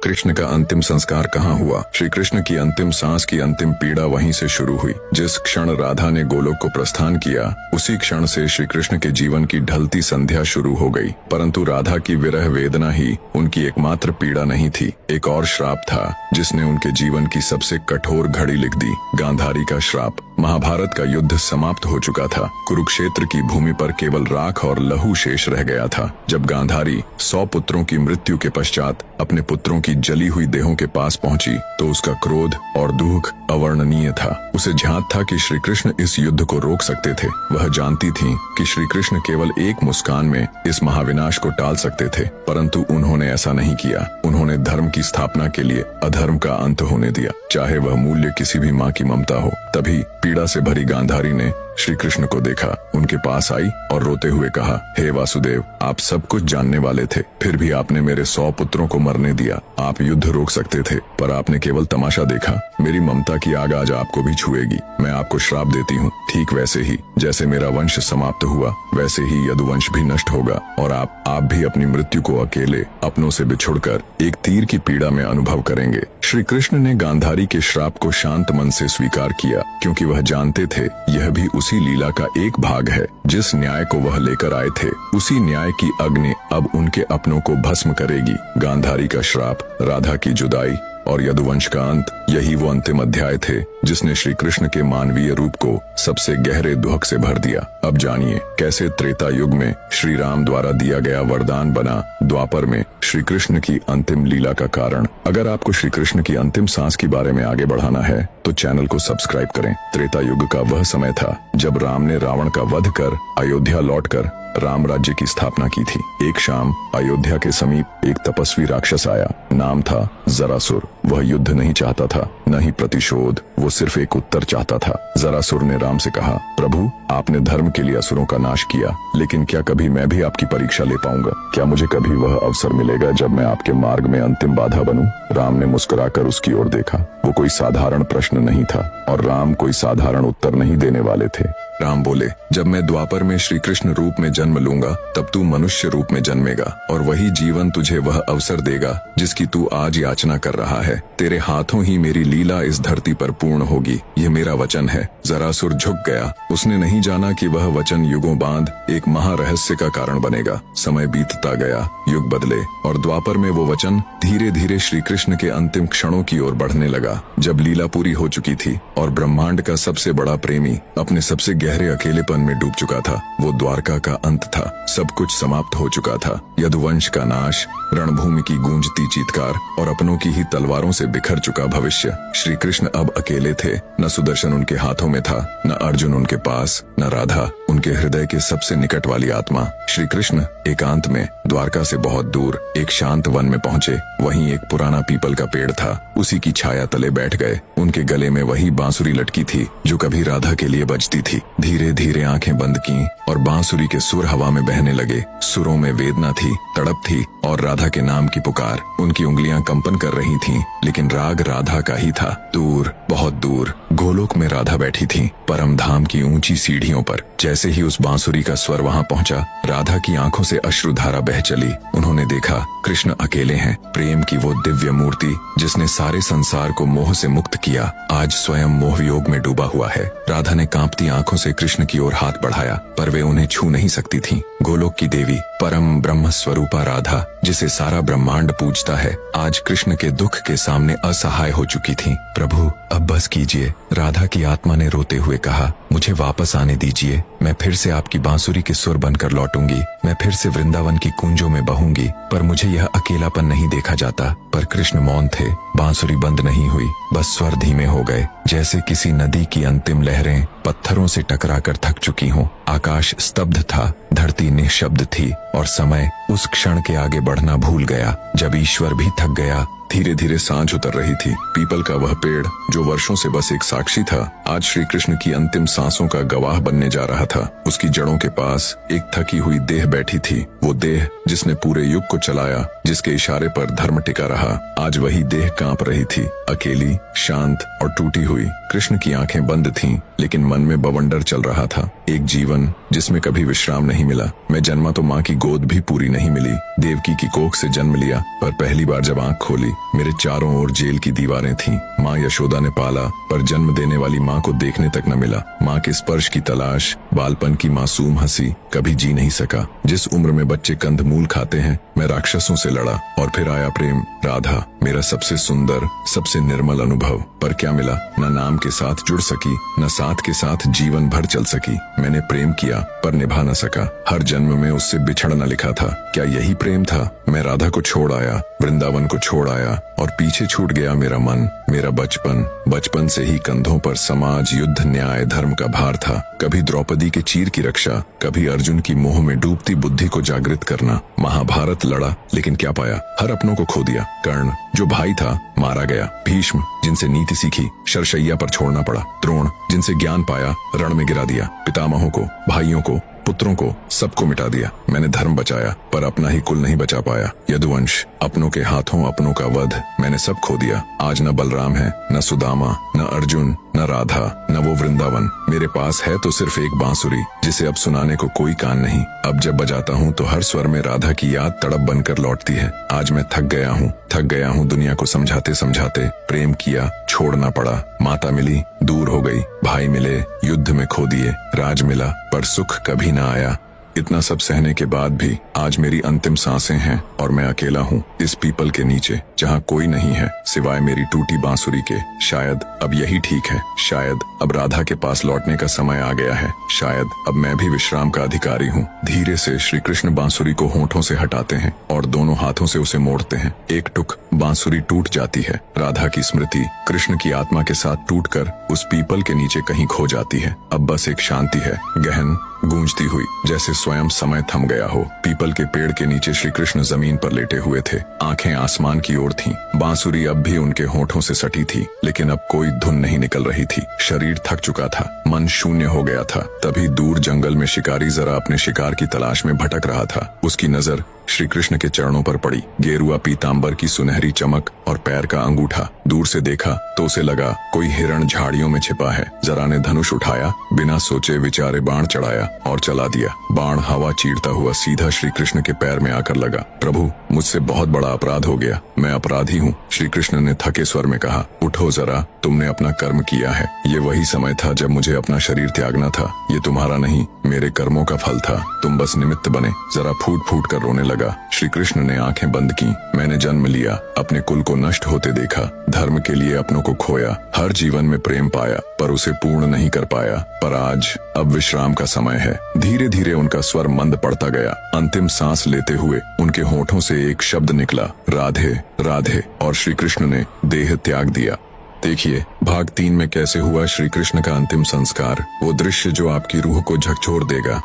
कृष्ण का अंतिम संस्कार कहाँ हुआ? श्री कृष्ण की अंतिम सांस की अंतिम पीड़ा वहीं से शुरू हुई। जिस क्षण राधा ने गोलोक को प्रस्थान किया, उसी क्षण से श्री कृष्ण के जीवन की ढलती संध्या शुरू हो गई। परंतु राधा की विरह वेदना ही उनकी एकमात्र पीड़ा नहीं थी। एक और श्राप था जिसने उनके जीवन की सबसे कठोर घड़ी लिख दी, गांधारी का श्राप। महाभारत का युद्ध समाप्त हो चुका था। कुरुक्षेत्र की भूमि पर केवल राख और लहू शेष रह गया था। जब गांधारी 100 पुत्रों की मृत्यु के पश्चात अपने पुत्रों की जली हुई देहों के पास पहुंची तो उसका क्रोध और दुख अवर्णनीय था। उसे झांत था कि श्री कृष्ण इस युद्ध को रोक सकते थे। वह जानती थी कि श्री कृष्ण केवल एक मुस्कान में इस महाविनाश को टाल सकते थे, परंतु उन्होंने ऐसा नहीं किया। उन्होंने धर्म की स्थापना के लिए अधर्म का अंत होने दिया, चाहे वह मूल्य किसी भी माँ की ममता हो। तभी पीड़ा से भरी गांधारी ने श्री कृष्ण को देखा, उनके पास आई और रोते हुए कहा, हे वासुदेव, आप सब कुछ जानने वाले थे, फिर भी आपने मेरे 100 पुत्रों को मरने दिया। आप युद्ध रोक सकते थे, पर आपने केवल तमाशा देखा। मेरी ममता की आग आज आपको भी छुएगी। मैं आपको श्राप देती हूँ। ठीक वैसे ही जैसे मेरा वंश समाप्त हुआ, वैसे ही यदुवंश भी नष्ट होगा और आप भी अपनी मृत्यु को अकेले अपनों से बिछुड़कर एक तीर की पीड़ा में अनुभव करेंगे। श्री कृष्ण ने गांधारी के श्राप को शांत मन से स्वीकार किया, क्योंकि वह जानते थे यह भी उसी लीला का एक भाग है। जिस न्याय को वह लेकर आए थे, उसी न्याय की अग्नि अब उनके अपनों को भस्म करेगी। गांधारी का श्राप, राधा की जुदाई और यदुवंश का अंत, यही वो अंतिम अध्याय थे जिसने श्री कृष्ण के मानवीय रूप को सबसे गहरे दुख से भर दिया। अब जानिए कैसे त्रेता युग में श्री राम द्वारा दिया गया वरदान बना द्वापर में श्री कृष्ण की अंतिम लीला का कारण। अगर आपको श्री कृष्ण की अंतिम सांस के बारे में आगे बढ़ाना है तो चैनल को सब्सक्राइब करें। त्रेता युग का वह समय था जब राम ने रावण का वध कर अयोध्या लौटकर राम राज्य की स्थापना की थी। एक शाम अयोध्या के समीप एक तपस्वी राक्षस आया। नाम था जरासुर। वह युद्ध नहीं चाहता था, न ही प्रतिशोध, वो सिर्फ एक उत्तर चाहता था। जरासुर ने राम से कहा, प्रभु, आपने धर्म के लिए असुरों का नाश किया, लेकिन क्या कभी मैं भी आपकी परीक्षा ले पाऊंगा? क्या मुझे कभी वह अवसर मिलेगा जब मैं आपके मार्ग में अंतिम बाधा बनूं? राम ने मुस्कुराकर उसकी ओर देखा। वो कोई साधारण प्रश्न नहीं था और राम कोई साधारण उत्तर नहीं देने वाले थे। राम बोले, जब मैं द्वापर में श्री कृष्ण रूप में जन्म लूंगा तब तू मनुष्य रूप में जन्मेगा और वही जीवन तुझे वह अवसर देगा जिसकी तू आज याचना कर रहा है। तेरे हाथों ही मेरी लीला इस धरती पर पूर्ण होगी, ये मेरा वचन है। जरासुर झुक गया। उसने नहीं जाना कि वह वचन युगों बाद एक महारहस्य का कारण बनेगा। समय बीतता गया, युग बदले और द्वापर में वो वचन धीरे धीरे श्री कृष्ण के अंतिम क्षणों की ओर बढ़ने लगा। जब लीला पूरी हो चुकी थी और ब्रह्मांड का सबसे बड़ा प्रेमी अपने सबसे गहरे अकेलेपन में डूब चुका था, वो द्वारका का अंत था। सब कुछ समाप्त हो चुका था। यदुवंश का नाश, रणभूमि की गूंजती चीत्कार और अपनों की ही तलवारों से बिखर चुका भविष्य। श्री कृष्ण अब अकेले थे। न सुदर्शन उनके हाथों में था, न अर्जुन उनके पास, न राधा, उनके हृदय के सबसे निकट वाली आत्मा। श्री कृष्ण एकांत में द्वारका से बहुत दूर एक शांत वन में पहुंचे। वहीं एक पुराना पीपल का पेड़ था। उसी की छाया तले बैठ गए। उनके गले में वही बांसुरी लटकी थी जो कभी राधा के लिए बजती थी। धीरे धीरे आंखें बंद की और बांसुरी के सुर हवा में बहने लगे। सुरों में वेदना थी, तड़प थी और राधा के नाम की पुकार। उनकी उंगलियां कंपन कर रही थीं, लेकिन राग राधा का ही था। दूर, बहुत दूर गोलोक में राधा बैठी थी, परम धाम की ऊंची सीढ़ियों पर। जैसे ही उस बांसुरी का स्वर वहां पहुंचा, राधा की आंखों से अश्रुधारा बह चली। उन्होंने देखा कृष्ण अकेले हैं। प्रेम की वो दिव्य मूर्ति जिसने सारे संसार को मोह से मुक्त किया, आज स्वयं मोह योग में डूबा हुआ है। राधा ने कांपती आंखों से कृष्ण की ओर हाथ बढ़ाया, पर वे उन्हें छू नहीं सकती थीं। गोलोक की देवी, परम ब्रह्म स्वरूपा राधा, जिसे सारा ब्रह्मांड पूजता है, आज कृष्ण के दुख के सामने असहाय हो चुकी थी। प्रभु, अब बस कीजिए, राधा की आत्मा ने रोते हुए कहा। मुझे वापस आने दीजिए। मैं फिर से आपकी बांसुरी के सुर बनकर लौटूंगी। मैं फिर से वृंदावन की कूंजों में बहूंगी। पर मुझे यह अकेलापन नहीं देखा जाता। पर कृष्ण मौन थे। बांसुरी बंद नहीं हुई, बस स्वर धीमे हो गए, जैसे किसी नदी की अंतिम लहरें पत्थरों से टकराकर थक चुकी हों। आकाश स्तब्ध था, धरती निःशब्द थी और समय उस क्षण के आगे बढ़ना भूल गया जब ईश्वर भी थक गया। धीरे धीरे सांझ उतर रही थी। पीपल का वह पेड़ जो वर्षों से बस एक साक्षी था, आज श्री कृष्ण की अंतिम सांसों का गवाह बनने जा रहा था। उसकी जड़ों के पास एक थकी हुई देह बैठी थी। वो देह जिसने पूरे युग को चलाया, जिसके इशारे पर धर्म टिका रहा, आज वही देह कांप रही थी, अकेली, शांत और टूटी हुई। कृष्ण की आंखें बंद थीं, लेकिन मन में बवंडर चल रहा था। एक जीवन जिसमें कभी विश्राम नहीं मिला। मैं जन्मा तो माँ की गोद भी पूरी नहीं मिली। देवकी की कोख से जन्म लिया, पर पहली बार जब आंख खोली मेरे चारों ओर जेल की दीवारें थीं। माँ यशोदा ने पाला, पर जन्म देने वाली माँ को देखने तक न मिला। माँ के स्पर्श की तलाश, बालपन की मासूम हंसी, कभी जी नहीं सका। जिस उम्र में बच्चे कंदमूल खाते हैं, मैं राक्षसों से लड़ा और फिर आया प्रेम। राधा मेरा सबसे सुंदर, सबसे निर्मल अनुभव। पर क्या मिला? न नाम के साथ जुड़ सकी, न साथ के साथ जीवन भर चल सकी। मैंने प्रेम किया पर निभा न सका। हर जन्म में उससे बिछड़ना लिखा था। क्या यही प्रेम था? मैं राधा को छोड़ आया, वृंदावन को छोड़ आया और पीछे छूट गया मेरा मन, मेरा बचपन। बचपन से ही कंधों पर समाज, युद्ध, न्याय, धर्म का भार था। कभी द्रौपदी के चीर की रक्षा, कभी अर्जुन की मोह में डूबती बुद्धि को जागृत करना। महाभारत लड़ा, लेकिन क्या पाया? हर अपनों को खो दिया। कर्ण जो भाई था मारा गया। भीष्म जिनसे नीति सीखी, शरशैया पर छोड़ना पड़ा। द्रोण जिनसे ज्ञान पाया, रण में गिरा दिया। पितामहों को, भाइयों को, पुत्रों को, सबको मिटा दिया। मैंने धर्म बचाया पर अपना ही कुल नहीं बचा पाया। यदुवंश, अपनों के हाथों अपनों का वध, मैंने सब खो दिया। आज न बलराम है, न सुदामा, न अर्जुन, न राधा, न वो वृंदावन। मेरे पास है तो सिर्फ एक बांसुरी, जिसे अब सुनाने को कोई कान नहीं। अब जब बजाता हूँ तो हर स्वर में राधा की याद तड़प बनकर लौटती है। आज मैं थक गया हूँ दुनिया को समझाते समझाते। प्रेम किया, छोड़ना पड़ा। माता मिली, दूर हो गई। भाई मिले, युद्ध में खो दिए। राज मिला, पर सुख कभी न आया। इतना सब सहने के बाद भी आज मेरी अंतिम सांसें हैं और मैं अकेला हूँ इस पीपल के नीचे, जहाँ कोई नहीं है सिवाय मेरी टूटी बांसुरी के। शायद अब यही ठीक है। शायद अब राधा के पास लौटने का समय आ गया है। शायद अब मैं भी विश्राम का अधिकारी हूँ। धीरे से श्री कृष्ण बांसुरी को होठों से हटाते हैं और दोनों हाथों से उसे मोड़ते हैं। एक टुक बांसुरी टूट जाती है। राधा की स्मृति कृष्ण की आत्मा के साथ टूटकर उस पीपल के नीचे कहीं खो जाती है। अब बस एक शांति है, गहन, गूंजती हुई, जैसे स्वयं समय थम गया हो। पीपल के पेड़ के नीचे श्री कृष्ण जमीन पर लेटे हुए थे। आंखें आसमान की ओर थीं। बांसुरी अब भी उनके होठों से सटी थी, लेकिन अब कोई धुन नहीं निकल रही थी। शरीर थक चुका था, मन शून्य हो गया था। तभी दूर जंगल में शिकारी जरा अपने शिकार की तलाश में भटक रहा था। उसकी नजर श्री कृष्ण के चरणों पर पड़ी। गेरुआ पीतांबर की सुनहरी चमक और पैर का अंगूठा। दूर से देखा तो उसे लगा कोई हिरण झाड़ियों में छिपा है। जरा ने धनुष उठाया, बिना सोचे विचारे बाण चढ़ाया और चला दिया। बाण हवा चीरता हुआ सीधा श्री कृष्ण के पैर में आकर लगा। प्रभु, मुझसे बहुत बड़ा अपराध हो गया, मैं अपराधी हूँ। श्री कृष्ण ने थके स्वर में कहा, उठो जरा, तुमने अपना कर्म किया है। ये वही समय था जब मुझे अपना शरीर त्यागना था। ये तुम्हारा नहीं, मेरे कर्मों का फल था। तुम बस निमित्त बने। जरा फूट फूट कर रोने लगा। श्री कृष्ण ने आंखें बंद की। मैंने जन्म लिया, अपने कुल को नष्ट होते देखा, धर्म के लिए अपनों को खोया। हर जीवन में प्रेम पाया, पर उसे पूर्ण नहीं कर पाया। पर आज अब विश्राम का समय है। धीरे धीरे उनका स्वर मंद पड़ता गया। अंतिम सांस लेते हुए उनके होठों से एक शब्द निकला, राधे राधे, और श्री कृष्ण ने देह त्याग दिया। देखिए भाग 3 में कैसे हुआ श्री कृष्ण का अंतिम संस्कार। वो दृश्य जो आपकी रूह को झकझोर देगा।